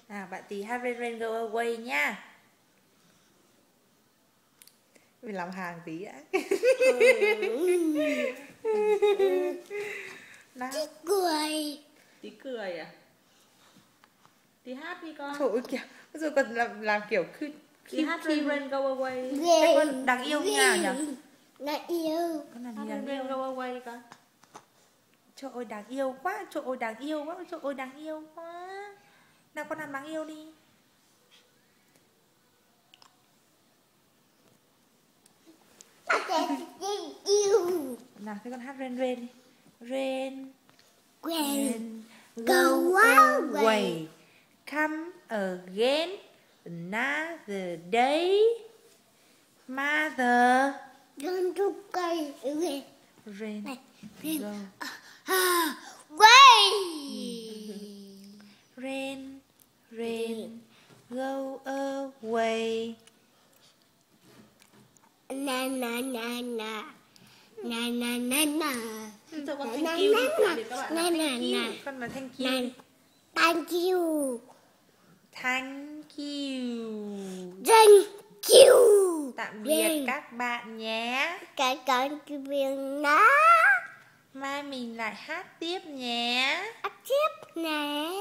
Bạn tí hát Rain Rain Go Away nha. Mình làm hàng tí đã. Tí cười. Tí cười à? Tí hát đi con. Trời ơi kìa, rồi còn làm kiểu Tí hát Rain Rain Go Away. Ghê. Con đáng yêu như nào nhỉ? Đáng yêu. Con làm gì đáng yêu? Go Away đi con. Trời ơi đáng yêu quá, trời ơi đáng yêu quá, trời ơi đáng yêu quá. Nào con làm đáng yêu đi. Nào thế con hát Rain Rain đi. Rain Rain Go away, come again another day. Mother Don't do cây. Rain go. Quay. Rain Rain go away. Na na na na. Na na na na. Cho con thank you đi để các bạn Na làm na thank you. na. Con nói thank you. Na. Thank you. Thank you. Thank you. Tạm biệt các bạn nhé. Cái con viên đó. Mai mình lại hát tiếp nhé. Ác tiếp nè.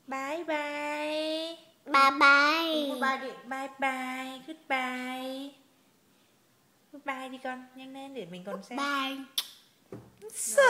Bye bye. Bye bye. Bye đi. Bye bye. Goodbye. Goodbye đi con. Nhanh lên để mình còn xem. Bye. Say.